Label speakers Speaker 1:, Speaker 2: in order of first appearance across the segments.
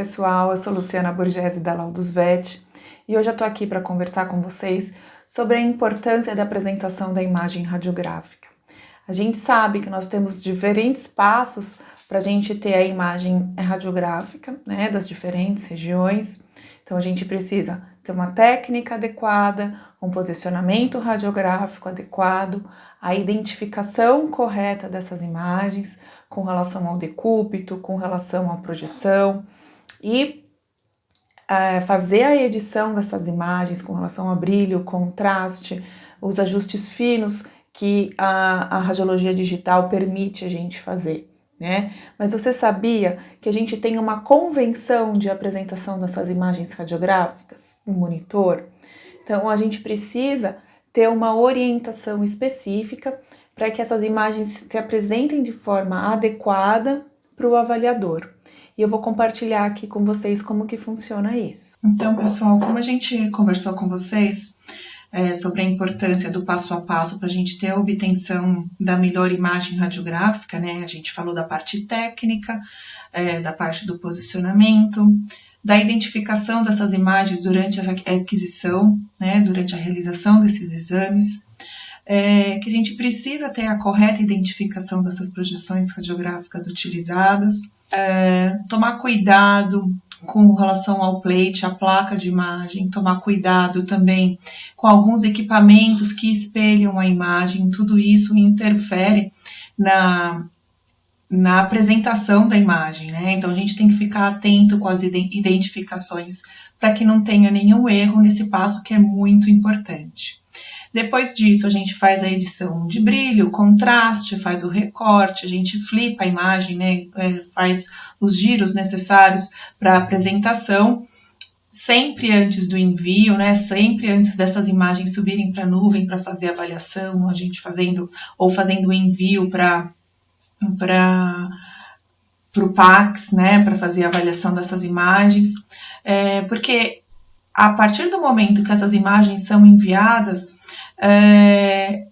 Speaker 1: pessoal, eu sou Luciana Borgese da Laudus Vet e hoje eu estou aqui para conversar com vocês sobre a importância da apresentação da imagem radiográfica. A gente sabe que nós temos diferentes passos para a gente ter a imagem radiográfica, né, das diferentes regiões. Então a gente precisa ter uma técnica adequada, um posicionamento radiográfico adequado, a identificação correta dessas imagens com relação ao decúbito, com relação à projeção e fazer a edição dessas imagens com relação a brilho, contraste, os ajustes finos que a radiologia digital permite a gente fazer, né? Mas você sabia que a gente tem uma convenção de apresentação dessas imagens radiográficas, um monitor? Então a gente precisa ter uma orientação específica para que essas imagens se apresentem de forma adequada para o avaliador. E eu vou compartilhar aqui com vocês como que funciona isso.
Speaker 2: Então, pessoal, como a gente conversou com vocês sobre a importância do passo a passo para a gente ter a obtenção da melhor imagem radiográfica, né? A gente falou da parte técnica, da parte do posicionamento, da identificação dessas imagens durante a aquisição, né? Durante a realização desses exames, que a gente precisa ter a correta identificação dessas projeções radiográficas utilizadas, tomar cuidado com relação ao plate, a placa de imagem, tomar cuidado também com alguns equipamentos que espelham a imagem, tudo isso interfere na apresentação da imagem, né? Então a gente tem que ficar atento com as identificações para que não tenha nenhum erro nesse passo que é muito importante. Depois disso, a gente faz a edição de brilho, contraste, faz o recorte, a gente flipa a imagem, né? Faz os giros necessários para a apresentação, sempre antes do envio, né? Sempre antes dessas imagens subirem para a nuvem para fazer a avaliação, a gente fazendo o envio para o PACS, né? Para fazer a avaliação dessas imagens, porque a partir do momento que essas imagens são enviadas,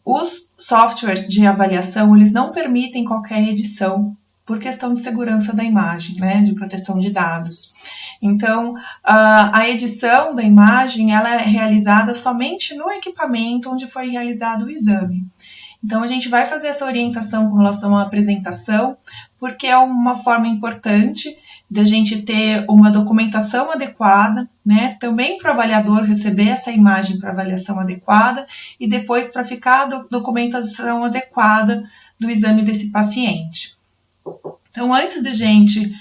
Speaker 2: os softwares de avaliação, eles não permitem qualquer edição por questão de segurança da imagem, né, de proteção de dados. Então, a edição da imagem, ela é realizada somente no equipamento onde foi realizado o exame. Então, a gente vai fazer essa orientação com relação à apresentação, porque é uma forma importante da gente ter uma documentação adequada, né? Também para o avaliador receber essa imagem para avaliação adequada e depois para ficar a documentação adequada do exame desse paciente. Então, antes de a gente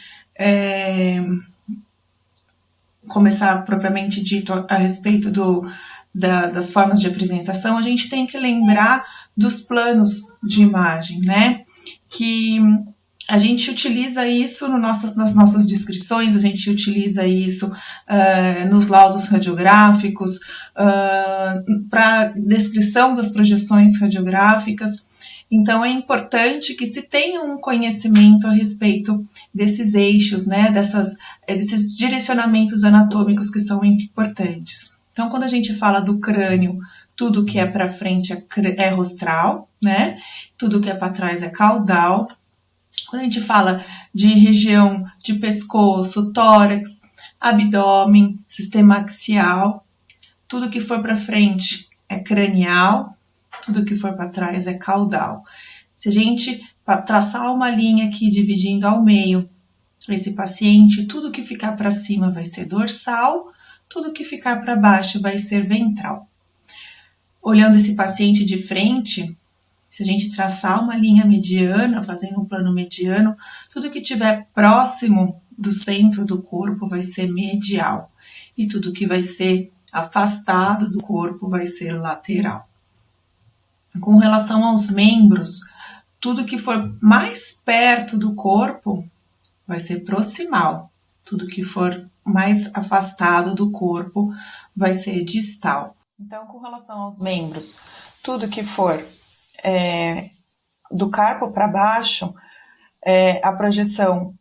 Speaker 2: começar propriamente dito a respeito das formas de apresentação, a gente tem que lembrar dos planos de imagem, né? Que a gente utiliza isso nas nossas descrições, a gente utiliza isso nos laudos radiográficos, para descrição das projeções radiográficas. Então, é importante que se tenha um conhecimento a respeito desses eixos, né, desses direcionamentos anatômicos que são importantes. Então, quando a gente fala do crânio, tudo que é para frente é rostral, né? Tudo que é para trás é caudal. Quando a gente fala de região de pescoço, tórax, abdômen, sistema axial, tudo que for para frente é cranial, tudo que for para trás é caudal. Se a gente traçar uma linha aqui dividindo ao meio esse paciente, tudo que ficar para cima vai ser dorsal, tudo que ficar para baixo vai ser ventral. Olhando esse paciente de frente, se a gente traçar uma linha mediana, fazendo um plano mediano, tudo que estiver próximo do centro do corpo vai ser medial. E tudo que vai ser afastado do corpo vai ser lateral. Com relação aos membros, tudo que for mais perto do corpo vai ser proximal. Tudo que for mais afastado do corpo vai ser distal.
Speaker 1: Então, com relação aos membros, tudo que for do carpo para baixo, a projeção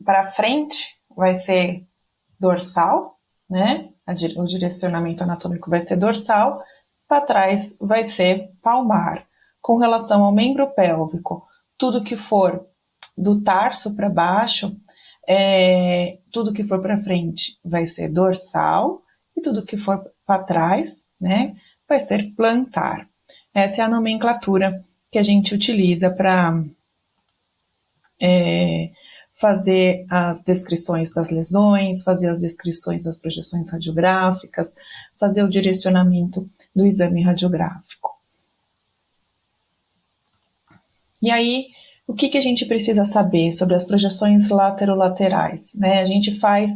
Speaker 1: para frente vai ser dorsal, né? O direcionamento anatômico vai ser dorsal, para trás vai ser palmar. Com relação ao membro pélvico, tudo que for do tarso para baixo tudo que for para frente vai ser dorsal e tudo que for para trás, né, vai ser plantar. Essa é a nomenclatura que a gente utiliza para fazer as descrições das lesões, fazer as descrições das projeções radiográficas, fazer o direcionamento do exame radiográfico. E aí, o que a gente precisa saber sobre as projeções laterolaterais? Né? A gente faz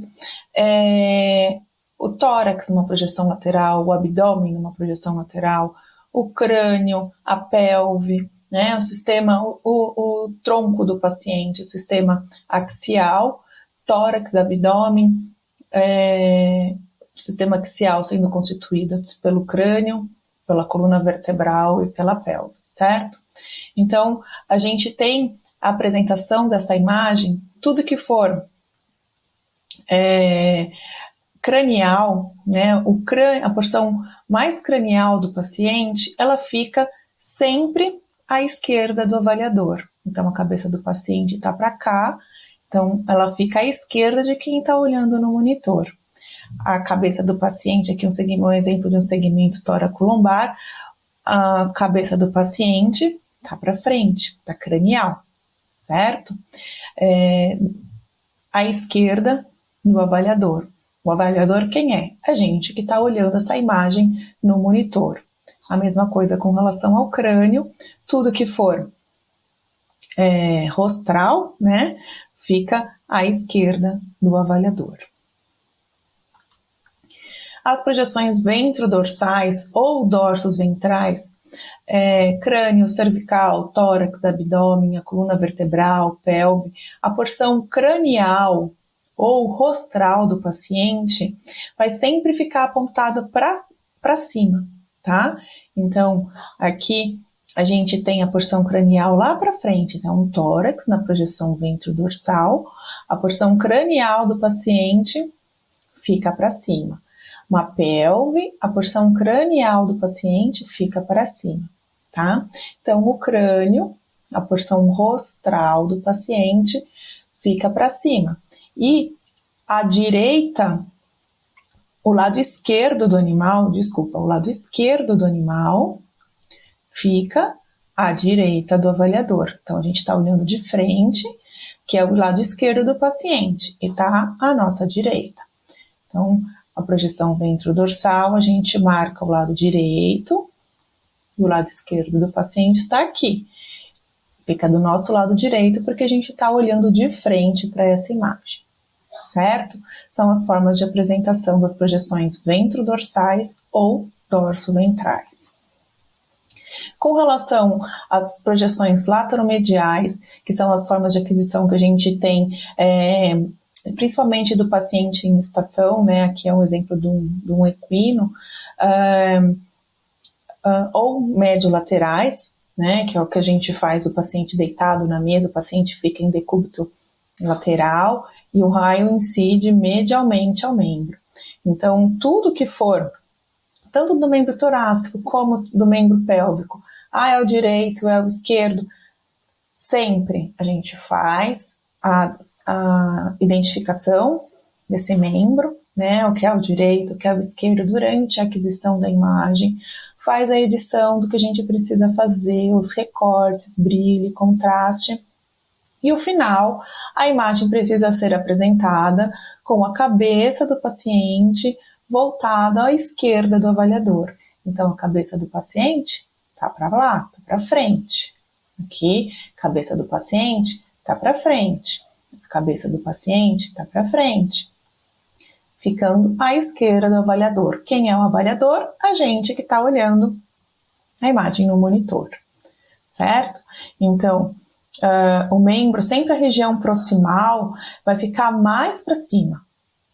Speaker 1: o tórax numa projeção lateral, o abdômen numa projeção lateral, o crânio, a pelve, né? O sistema, o tronco do paciente, o sistema axial, tórax, abdômen, o sistema axial sendo constituído pelo crânio, pela coluna vertebral e pela pelve, certo? Então, a gente tem a apresentação dessa imagem, tudo que for cranial, né, a porção mais cranial do paciente, ela fica sempre à esquerda do avaliador. Então, a cabeça do paciente está para cá, então ela fica à esquerda de quem está olhando no monitor. A cabeça do paciente, aqui um exemplo de um segmento tóraco-lombar, a cabeça do paciente está para frente, está cranial, certo? À esquerda do avaliador. O avaliador quem é? A gente que está olhando essa imagem no monitor. A mesma coisa com relação ao crânio, tudo que for rostral, né, fica à esquerda do avaliador. As projeções ventrodorsais ou dorsos ventrais, crânio, cervical, tórax, abdômen, a coluna vertebral, pelve, a porção cranial ou rostral do paciente vai sempre ficar apontado para cima, tá? Então, aqui a gente tem a porção cranial lá para frente, então um tórax na projeção ventrodorsal, a porção cranial do paciente fica para cima. Uma pelve, a porção cranial do paciente fica para cima, tá? Então, o crânio, a porção rostral do paciente fica para cima. E à direita, o lado esquerdo do animal fica à direita do avaliador. Então, a gente está olhando de frente, que é o lado esquerdo do paciente, e está à nossa direita. Então, a projeção ventrodorsal, a gente marca o lado direito, e o lado esquerdo do paciente está aqui. Fica do nosso lado direito, porque a gente está olhando de frente para essa imagem, certo? São as formas de apresentação das projeções ventrodorsais ou dorso-ventrais. Com relação às projeções lateromediais, que são as formas de aquisição que a gente tem, principalmente do paciente em estação, né? Aqui é um exemplo de um equino, ou médio-laterais, né? Que é o que a gente faz, o paciente deitado na mesa, o paciente fica em decúbito lateral e o raio incide medialmente ao membro. Então, tudo que for, tanto do membro torácico como do membro pélvico, é o direito, é o esquerdo, sempre a gente faz a identificação desse membro, né, o que é o direito, o que é o esquerdo, durante a aquisição da imagem, faz a edição do que a gente precisa fazer, os recortes, brilho, contraste, e no final, a imagem precisa ser apresentada com a cabeça do paciente voltada à esquerda do avaliador. Então, a cabeça do paciente está para lá, está para frente. Aqui, cabeça do paciente está para frente. A cabeça do paciente está para frente. Ficando à esquerda do avaliador. Quem é o avaliador? A gente que está olhando a imagem no monitor, certo? Então, o membro, sempre a região proximal, vai ficar mais para cima.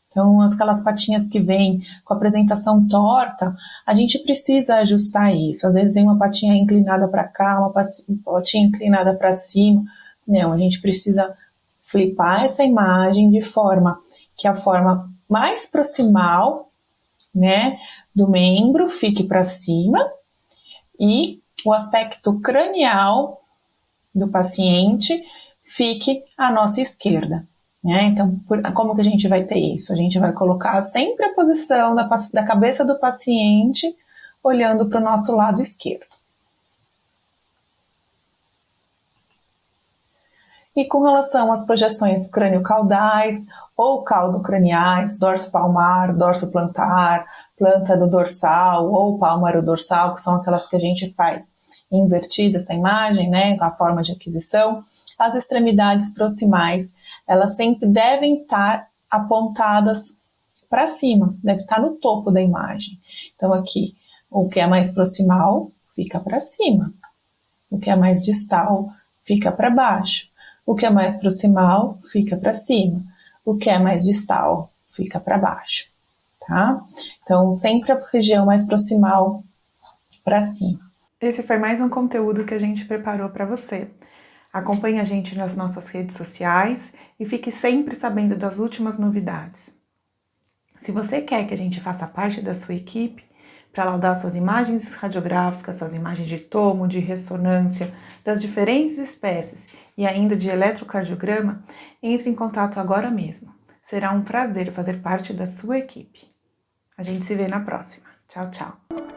Speaker 1: Então, aquelas patinhas que vêm com a apresentação torta, a gente precisa ajustar isso. Às vezes, vem uma patinha inclinada para cá, uma patinha inclinada para cima. Não, a gente precisa flipar essa imagem de forma que a forma mais proximal, né, do membro fique para cima e o aspecto cranial do paciente fique à nossa esquerda, né? Então, como que a gente vai ter isso? A gente vai colocar sempre a posição da cabeça do paciente olhando para o nosso lado esquerdo. E com relação às projeções crânio-caudais ou caldo-craniais, dorso palmar, dorso plantar, planta do dorsal ou pálmaro dorsal, que são aquelas que a gente faz invertida essa imagem, né, com a forma de aquisição, as extremidades proximais, elas sempre devem estar apontadas para cima, deve estar no topo da imagem. Então aqui, o que é mais proximal fica para cima, o que é mais distal fica para baixo. O que é mais proximal fica para cima, o que é mais distal fica para baixo, tá? Então, sempre a região mais proximal para cima. Esse foi mais um conteúdo que a gente preparou para você. Acompanhe a gente nas nossas redes sociais e fique sempre sabendo das últimas novidades. Se você quer que a gente faça parte da sua equipe, para laudar suas imagens radiográficas, suas imagens de tomo, de ressonância, das diferentes espécies e ainda de eletrocardiograma, entre em contato agora mesmo. Será um prazer fazer parte da sua equipe. A gente se vê na próxima. Tchau, tchau.